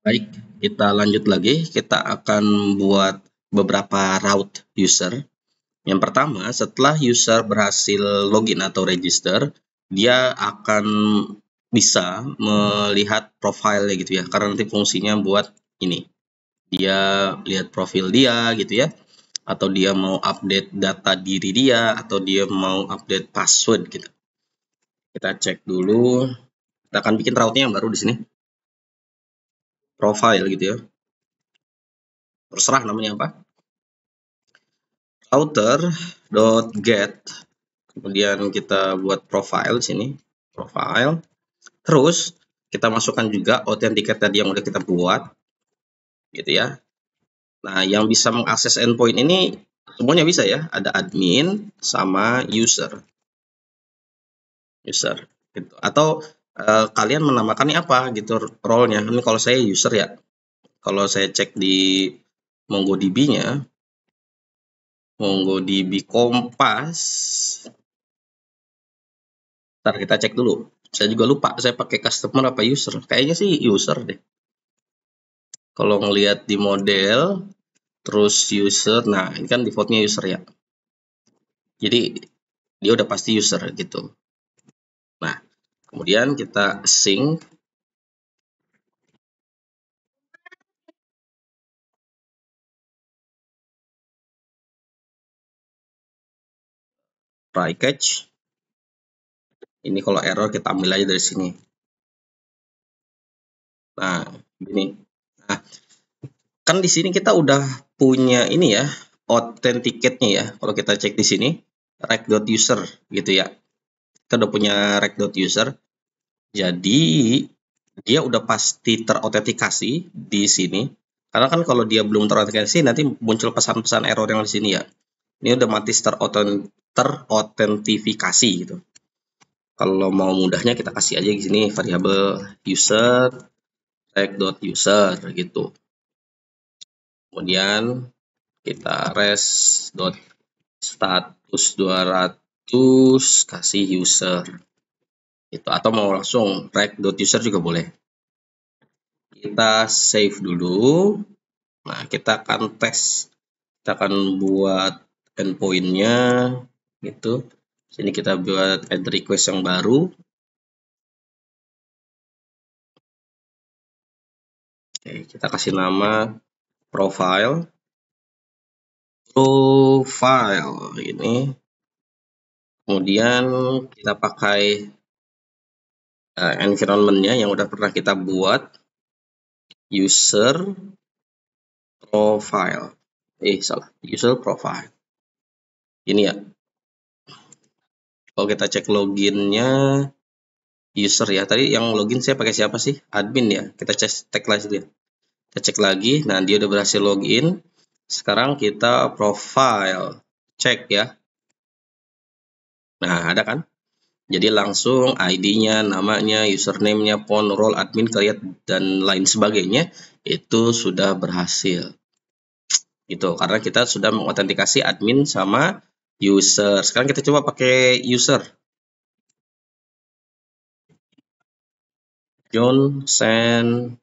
Baik, kita lanjut lagi. Kita akan buat beberapa route user. Yang pertama, setelah user berhasil login atau register, dia akan bisa melihat profilnya gitu ya. Karena nanti fungsinya buat ini. Dia lihat profil dia gitu ya. Atau dia mau update data diri dia, atau dia mau update password gitu. Kita cek dulu. Kita akan bikin route-nya yang baru di sini. Profile gitu ya. Terserah namanya apa. Router.get, kemudian kita buat profile sini, profile, terus kita masukkan juga authenticate tadi yang udah kita buat gitu ya. Nah, yang bisa mengakses endpoint ini semuanya bisa ya, ada admin sama user gitu. Atau kalian menamakannya apa gitu role-nya. Ini kalau saya user ya, kalau saya cek di MongoDB-nya, MongoDB Kompas. Ntar kita cek dulu. Saya juga lupa, saya pakai customer apa user. Kayaknya sih user deh. Kalau ngelihat di model, terus user, nah ini kan defaultnya user ya. Jadi dia udah pasti user gitu. Nah, kemudian kita sync try catch. Ini kalau error kita ambil aja dari sini. Nah, ini. Nah, kan di sini kita udah punya ini ya, authenticate-nya ya. Kalau kita cek di sini, rec.user gitu ya. Kita udah punya rec.user. Jadi dia udah pasti terautentikasi di sini. Karena kan kalau dia belum terautentikasi nanti muncul pesan-pesan error yang di sini ya. Ini udah mati terautentifikasi gitu. Kalau mau mudahnya kita kasih aja di sini variabel user rec.user gitu. Kemudian kita res.status 200 kasih user gitu, atau mau langsung rec.user juga boleh. Kita save dulu. Nah, kita akan tes. Kita akan buat endpoint-nya gitu. Sini kita buat add request yang baru. Oke, kita kasih nama profile. Profile ini. Kemudian kita pakai environment-nya yang udah pernah kita buat. User profile. Salah. User profile. Ini ya. Kalau kita cek loginnya, user ya. Tadi yang login saya pakai siapa sih? Admin ya. Kita cek lagi dia. Kita cek lagi. Nah, dia udah berhasil login. Sekarang kita profile. Cek ya. Nah, ada kan? Jadi langsung ID-nya, namanya, username-nya, phone, role, admin, create, dan lain sebagainya itu sudah berhasil. Gitu. Karena kita sudah mengautentikasi admin sama user. Sekarang kita coba pakai user. John send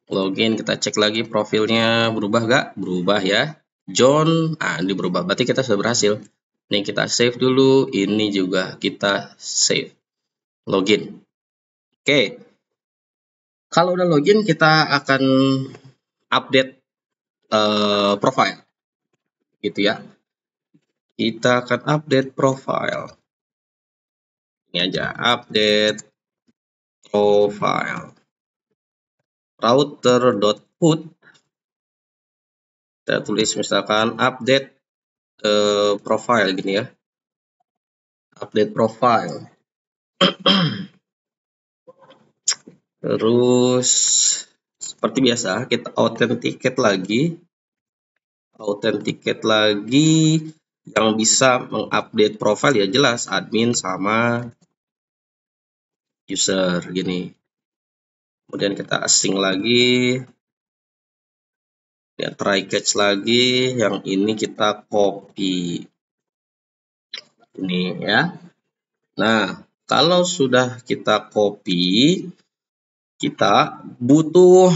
login, kita cek lagi profilnya berubah gak? Berubah ya. John, ini berubah, berarti kita sudah berhasil. Ini kita save dulu, ini juga kita save. Login. Oke. Kalau udah login, kita akan update profile. Gitu ya. Kita akan update profile. Ini aja, update profile. Router.put, kita tulis misalkan update profile gini ya, update profile. Terus seperti biasa kita authenticate lagi yang bisa mengupdate profile ya jelas admin sama user gini. Kemudian kita async lagi, ya try catch lagi, yang ini kita copy ini ya. Nah, kalau sudah kita copy, kita butuh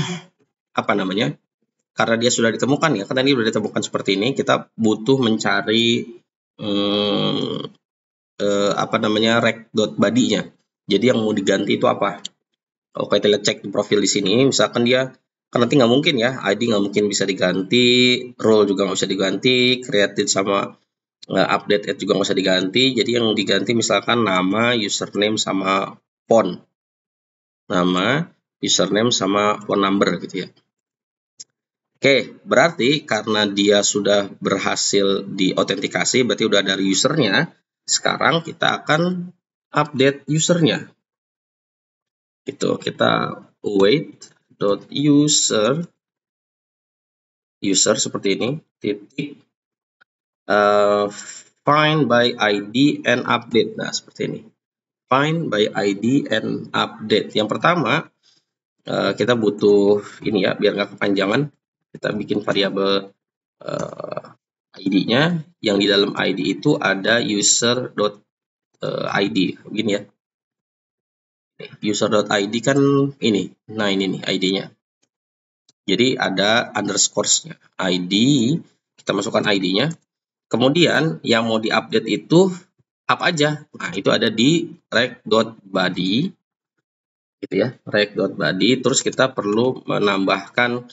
apa namanya? Karena dia sudah ditemukan ya, karena ini sudah ditemukan seperti ini, kita butuh mencari apa namanya rec.body-nya. Jadi yang mau diganti itu apa? Kalau kita lihat cek di profil di sini, misalkan dia kan nanti nggak mungkin ya, ID nggak mungkin bisa diganti, role juga nggak bisa diganti, created sama update add juga nggak usah diganti. Jadi yang diganti misalkan nama, username sama phone, nama, username sama phone number gitu ya. Oke, berarti karena dia sudah berhasil diautentikasi, berarti udah dari usernya. Sekarang kita akan update usernya. Gitu, kita wait.user seperti ini, titik find by ID and update. Nah, seperti ini. Find by ID and update. Yang pertama, kita butuh ini ya, biar nggak kepanjangan. Kita bikin variabel ID-nya, yang di dalam ID itu ada user.id, begini ya. User.id kan ini, nah ini nih ID-nya. Jadi ada underscore-nya, ID, kita masukkan ID-nya. Kemudian yang mau diupdate itu apa aja? Nah, itu ada di rec.body, gitu ya, rec.body. Terus kita perlu menambahkan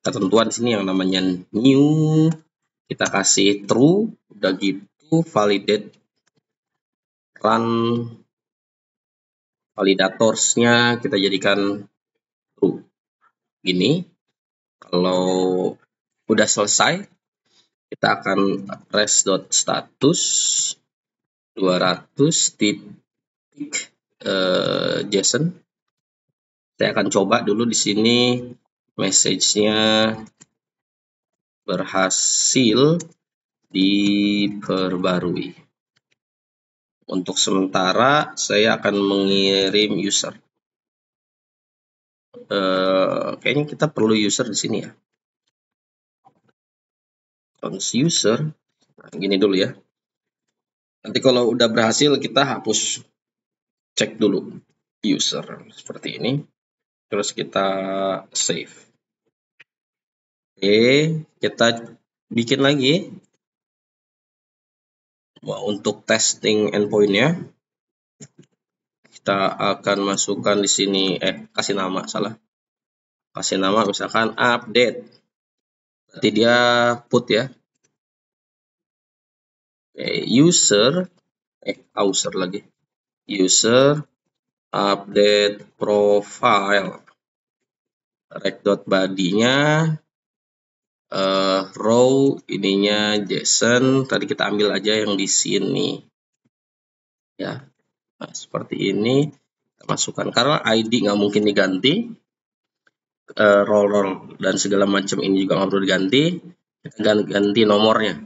ketentuan di sini yang namanya new, kita kasih true, udah gitu validate run validatorsnya kita jadikan true. Gini, kalau udah selesai, kita akan res.status 200 titik JSON. Saya akan coba dulu di sini message-nya berhasil diperbarui. Untuk sementara saya akan mengirim user. Kayaknya kita perlu user di sini ya. User, nah, gini dulu ya. Nanti kalau udah berhasil kita hapus, cek dulu user seperti ini. Terus kita save. Oke, kita bikin lagi. Untuk testing endpoint-nya, kita akan masukkan di sini, kasih nama, salah. Kasih nama misalkan update. Berarti dia put ya. User, lagi. User update profile. Rec.body-nya row ininya JSON, tadi kita ambil aja yang di sini ya. Nah, seperti ini kita masukkan, karena ID nggak mungkin diganti, role dan segala macam ini juga nggak perlu diganti. Kita ganti nomornya,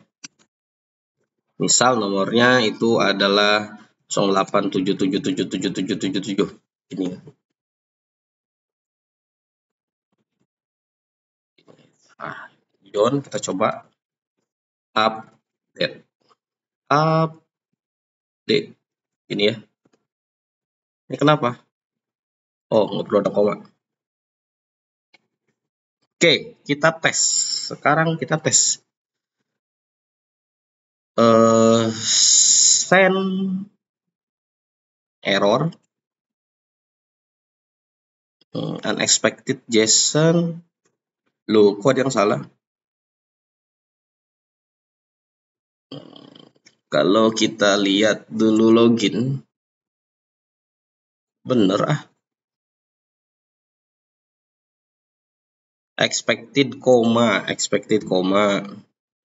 misal nomornya itu adalah 08777777 ini. Nah, John, kita coba update ini ya. Ini kenapa? Oh, nggak perlu ada koma. Oke, kita tes. Sekarang kita tes. Send error. Unexpected JSON. Loh, kok ada yang salah? Kalau kita lihat dulu login, bener ah. Expected comma.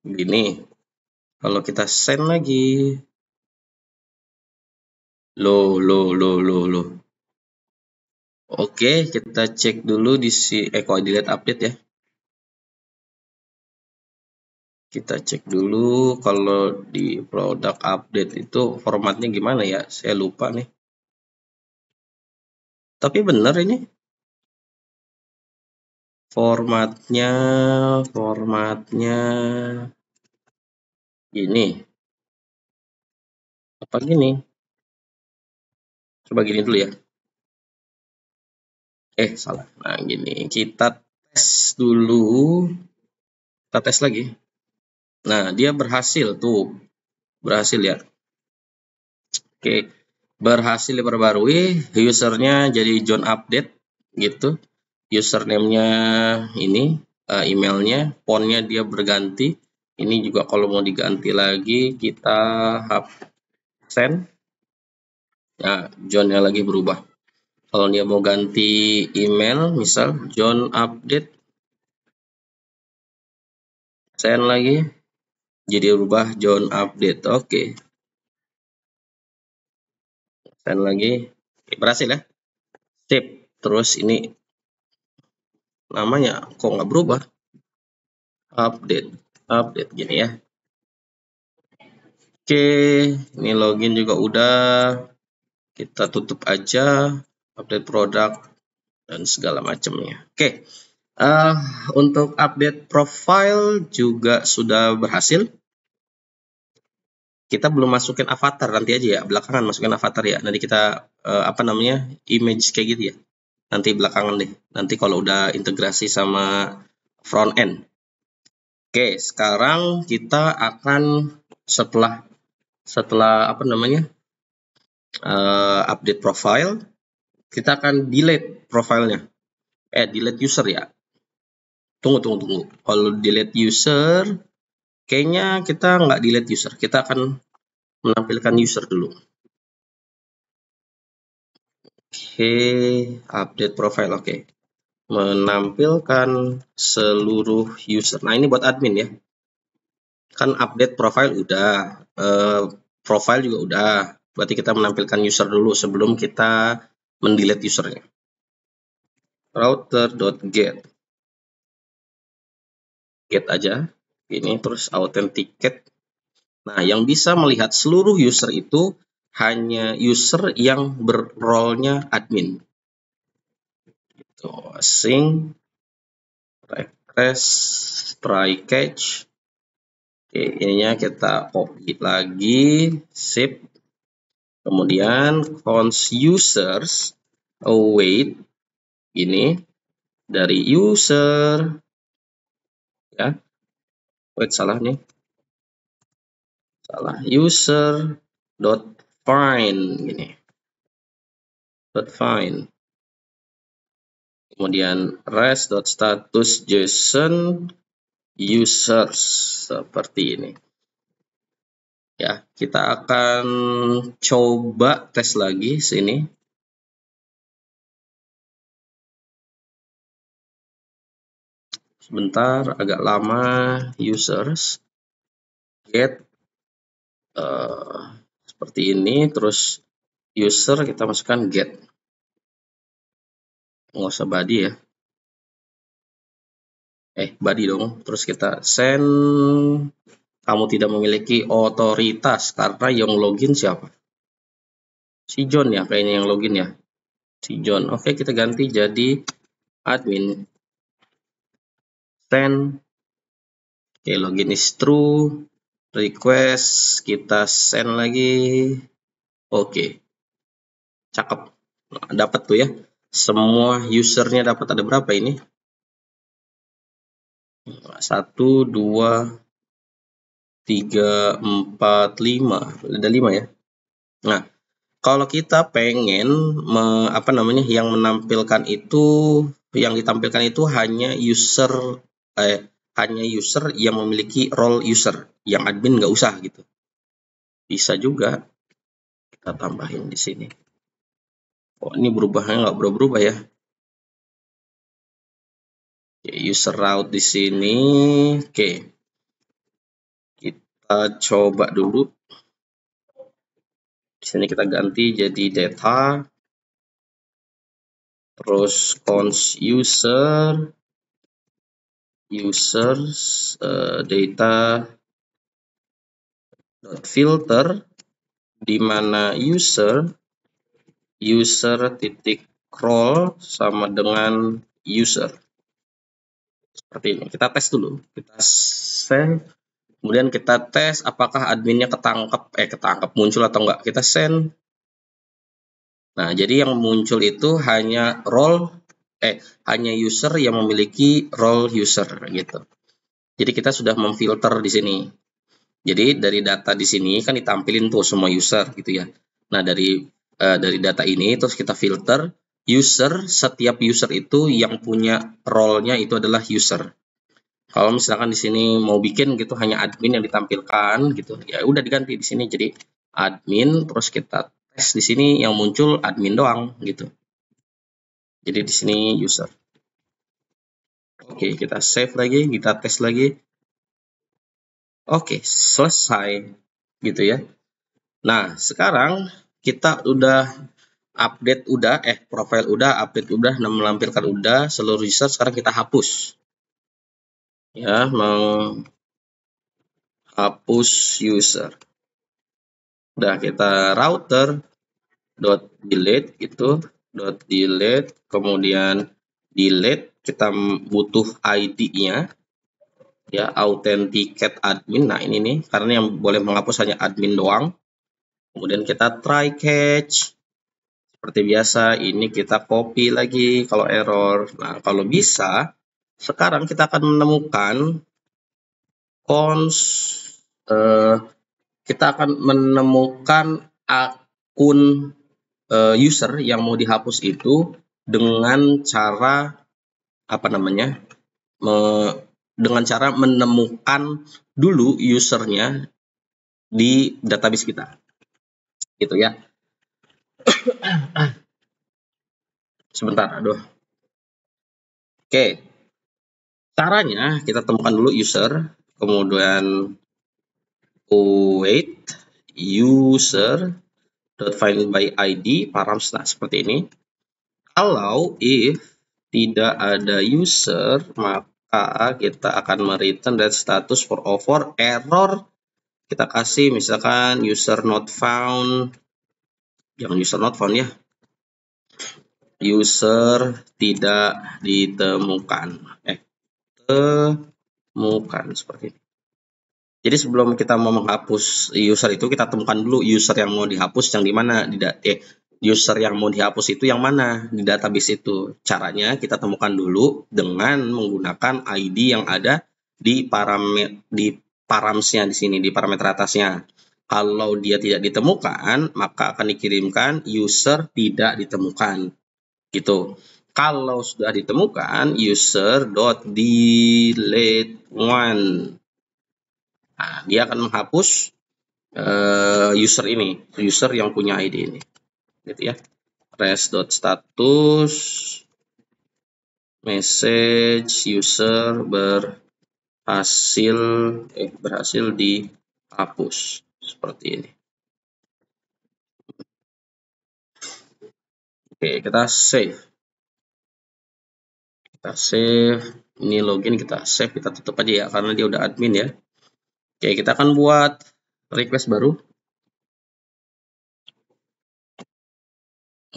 Gini. Kalau kita send lagi. Loh. Oke, kita cek dulu di si kalau dilihat update ya. Kita cek dulu kalau di produk update itu formatnya gimana ya, saya lupa nih. Tapi bener ini. Formatnya gini. Apa gini? Coba gini dulu ya. Salah. Nah, gini, kita tes dulu. Kita tes lagi. Nah, dia berhasil tuh. Berhasil ya. Oke. Berhasil diperbarui, usernya jadi John Update gitu. Username-nya ini, emailnya, fontnya dia berganti. Ini juga kalau mau diganti lagi, kita send. Nah, John-nya lagi berubah. Kalau dia mau ganti email, misal John Update, send lagi, jadi berubah John Update. Oke. Send lagi. Oke, berhasil ya. Sip. Terus ini namanya kok nggak berubah? Update gini ya. Oke, ini login juga udah. Kita tutup aja, update produk dan segala macamnya. Oke, untuk update profile juga sudah berhasil. Kita belum masukin avatar, nanti aja ya, belakangan masukin avatar ya. Nanti kita image kayak gitu ya. Nanti belakangan deh. Nanti kalau udah integrasi sama front end. Oke, sekarang kita akan setelah update profile, kita akan delete profilnya. Delete user ya. Tunggu. Kalau delete user, kayaknya kita nggak delete user. Kita akan menampilkan user dulu. Oke, update profile. Oke. Menampilkan seluruh user. Nah, ini buat admin ya. Kan update profile udah, profile juga udah. Berarti kita menampilkan user dulu sebelum kita mendelete usernya. Router.get aja ini, terus authenticate. Nah, yang bisa melihat seluruh user itu hanya user yang berrole-nya admin. Itu async request try catch. Oke, ininya kita copy lagi, sip. Kemudian const users await ini dari user ya. Wait, salah nih. Salah, user dot find gini. Dot find. Kemudian rest dot status JSON users seperti ini. Ya, kita akan coba tes lagi sini. Sebentar, agak lama. Users get seperti ini, terus user kita masukkan get. Nggak usah body ya. Body dong. Terus kita send. Kamu tidak memiliki otoritas karena yang login siapa? Si John ya, kayaknya yang login ya. Si John. Oke, kita ganti jadi admin. Send. Oke, login is true. Request kita send lagi. Oke. Cakep. Nah, dapat tuh ya. Semua usernya dapat. Ada berapa ini? 1, 2, 3, 4, 5. Ada 5 ya. Nah, kalau kita pengen yang menampilkan itu, yang ditampilkan itu hanya user yang memiliki role user, yang admin nggak usah gitu. Bisa juga kita tambahin di sini. Oh, ini berubahnya nggak berubah ya. User route di sini. Oke. Kita coba dulu. Di sini kita ganti jadi data. Terus const users data filter, di mana user titik role sama dengan user. Seperti ini. Kita tes dulu. Kita send. Kemudian kita tes apakah adminnya ketangkep muncul atau enggak. Kita send. Nah, jadi yang muncul itu hanya role hanya user yang memiliki role user gitu. Jadi kita sudah memfilter di sini. Jadi dari data di sini kan ditampilin tuh semua user gitu ya. Nah, dari data ini terus kita filter user, setiap user itu yang punya role-nya itu adalah user. Kalau misalkan di sini mau bikin gitu hanya admin yang ditampilkan gitu, ya udah diganti di sini jadi admin, terus kita tes di sini yang muncul admin doang gitu. Jadi di sini user. Oke, kita save lagi, kita tes lagi. Oke, selesai gitu ya. Nah, sekarang kita udah update udah, profile udah, update udah, melampirkan udah, seluruh user. Sekarang kita hapus. Ya, menghapus user. Udah kita router dot delete gitu, dot delete, kemudian delete, kita butuh ID-nya, ya, authenticate admin. Nah, ini nih, karena yang boleh menghapus hanya admin doang. Kemudian kita try catch. Seperti biasa, ini kita copy lagi kalau error. Nah, kalau bisa, sekarang kita akan menemukan cons, kita akan menemukan akun user yang mau dihapus itu dengan cara apa namanya? Dengan cara menemukan dulu usernya di database kita. Gitu ya. Sebentar, aduh. Oke. Caranya kita temukan dulu user, kemudian wait user find by ID params. Nah, seperti ini. Kalau if tidak ada user, maka kita akan mereturn that status for over error. Kita kasih misalkan user not found, jangan user not found ya, user tidak ditemukan, temukan seperti ini. Jadi sebelum kita mau menghapus user itu, kita temukan dulu user yang mau dihapus yang di mana, user yang mau dihapus itu yang mana di database itu. Caranya kita temukan dulu dengan menggunakan ID yang ada di paramsnya di sini, di parameter atasnya. Kalau dia tidak ditemukan, maka akan dikirimkan user tidak ditemukan. Gitu. Kalau sudah ditemukan, user.delete one. Nah, dia akan menghapus user ini, user yang punya ID ini, gitu ya. Res.status message user berhasil dihapus seperti ini. Oke, kita save. Kita save. Ini login, kita save, kita tutup aja ya karena dia udah admin ya. Oke, kita akan buat request baru.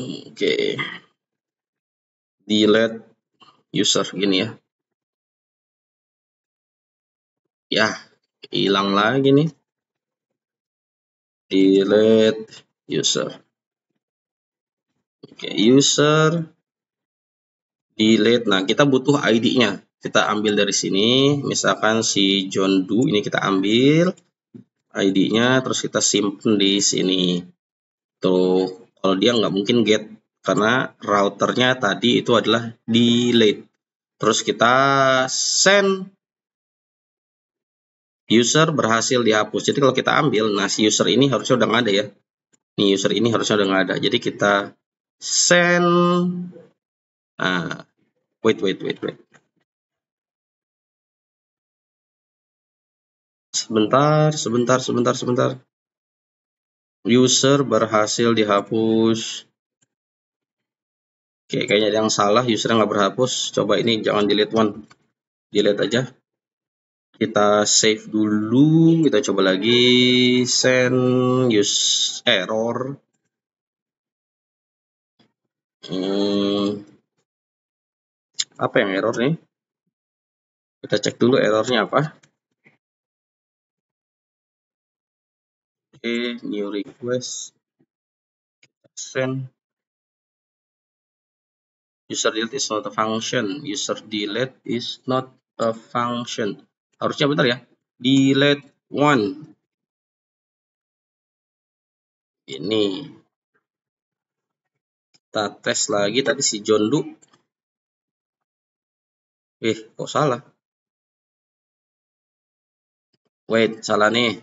Oke. Delete user gini ya. Ya, hilang lagi nih. Delete user. Oke, user delete. Nah, kita butuh ID-nya. Kita ambil dari sini, misalkan si John Doe ini kita ambil ID-nya, terus kita simpen di sini. Tuh, kalau dia nggak mungkin get karena routernya tadi itu adalah delete. Terus kita send, user berhasil dihapus. Jadi kalau kita ambil, nah si user ini harusnya udah nggak ada ya. Nih user ini harusnya udah nggak ada. Jadi kita send. Nah, wait. Sebentar. User berhasil dihapus. Oke, kayaknya ada yang salah. Usernya nggak berhapus. Coba ini jangan delete one. Delete aja. Kita save dulu. Kita coba lagi. Send use error. Apa yang error nih? Kita cek dulu errornya apa. Oke, new request. Send User delete is not a function. User delete is not a function. Harusnya benar ya. Delete one. Ini. Kita tes lagi tadi si John Doe. Kok salah? Wait, salah nih.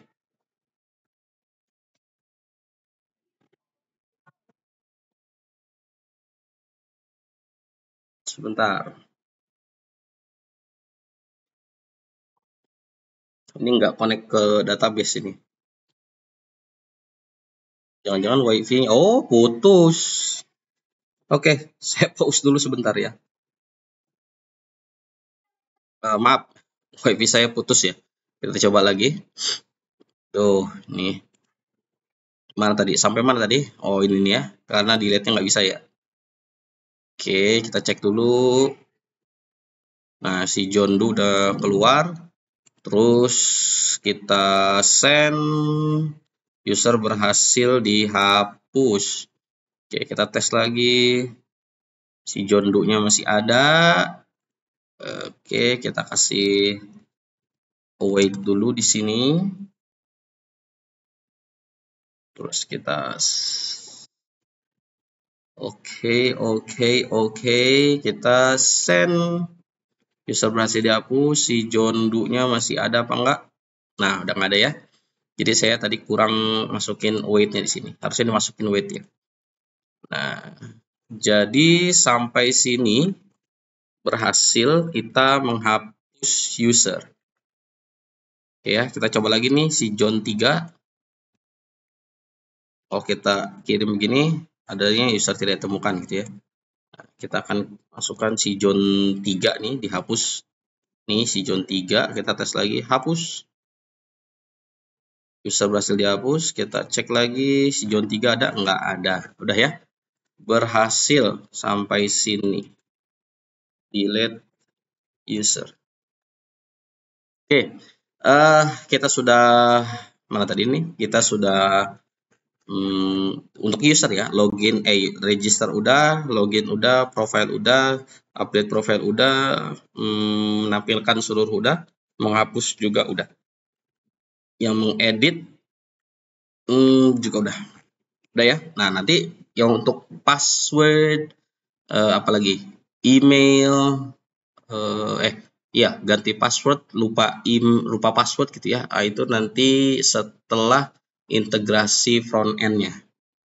Sebentar. Ini nggak connect ke database ini. Jangan-jangan wifi. Oh, putus. Oke, saya pause dulu sebentar ya. Maaf, wifi saya putus ya. Kita coba lagi. Tuh, nih. Mana tadi? Sampai mana tadi? Oh, ini nih ya. Karena delete-nya nggak bisa ya. Oke, kita cek dulu. Nah, si John Doe udah keluar. Terus kita send. User berhasil dihapus. Oke, kita tes lagi. Si John Doe-nya masih ada. Oke, kita kasih await dulu di sini. Terus kita oke, kita send. User berhasil dihapus. Si John Doe-nya masih ada apa enggak? Nah, udah nggak ada ya. Jadi saya tadi kurang masukin await-nya di sini. Harusnya dimasukin await ya. Nah, jadi sampai sini berhasil kita menghapus user. Oke ya, kita coba lagi nih si John 3. Oh, kita kirim begini, adanya user tidak ditemukan gitu ya. Nah, kita akan masukkan si John 3 nih, dihapus. Nih si John 3, kita tes lagi, hapus. User berhasil dihapus, kita cek lagi si John 3 ada? Nggak ada. Udah ya. Berhasil sampai sini. Delete user. Oke. Kita sudah mana tadi nih? Kita sudah untuk user ya, login, register udah, login udah, profile udah, update profile udah, menampilkan seluruh udah, menghapus juga udah. Yang mengedit juga udah ya. Nah, nanti yang untuk password, apalagi email, ya ganti password, lupa password gitu ya. Itu nanti setelah integrasi front end-nya.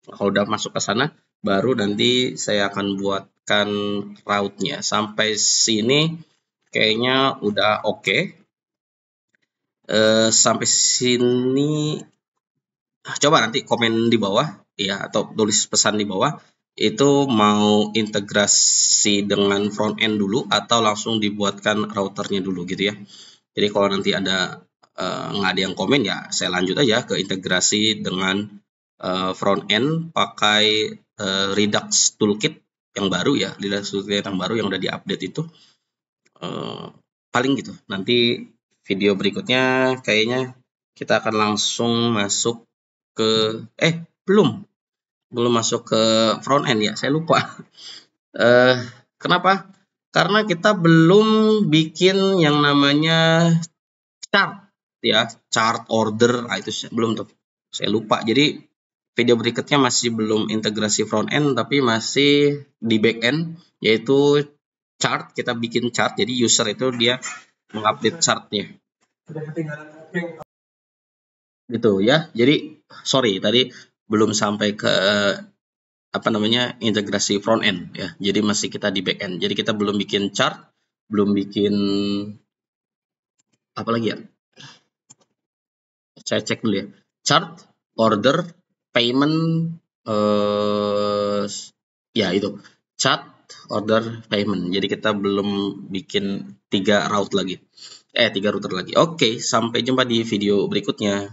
Kalau udah masuk ke sana, baru nanti saya akan buatkan route-nya. Sampai sini kayaknya udah oke. Sampai sini coba nanti komen di bawah ya, atau tulis pesan di bawah itu mau integrasi dengan front end dulu atau langsung dibuatkan routernya dulu gitu ya. Jadi kalau nanti ada nggak ada yang komen ya, saya lanjut aja ke integrasi dengan front end pakai Redux toolkit yang baru ya, Redux toolkit yang baru yang udah diupdate itu. Paling gitu. Nanti video berikutnya kayaknya kita akan langsung masuk ke belum masuk ke front end ya, saya lupa. Kenapa? Karena kita belum bikin yang namanya chart ya, chart order. Itu belum tuh, saya lupa. Jadi video berikutnya masih belum integrasi front end tapi masih di back end, yaitu chart. Kita bikin chart, jadi user itu dia mengupdate chartnya gitu ya. Jadi sorry tadi belum sampai ke integrasi front end ya. Jadi masih kita di back end. Jadi kita belum bikin chart, belum bikin apa lagi ya. Saya cek dulu ya. Chart, order, payment, ya itu. Chart, order, payment. Jadi kita belum bikin 3 router lagi. Oke, sampai jumpa di video berikutnya.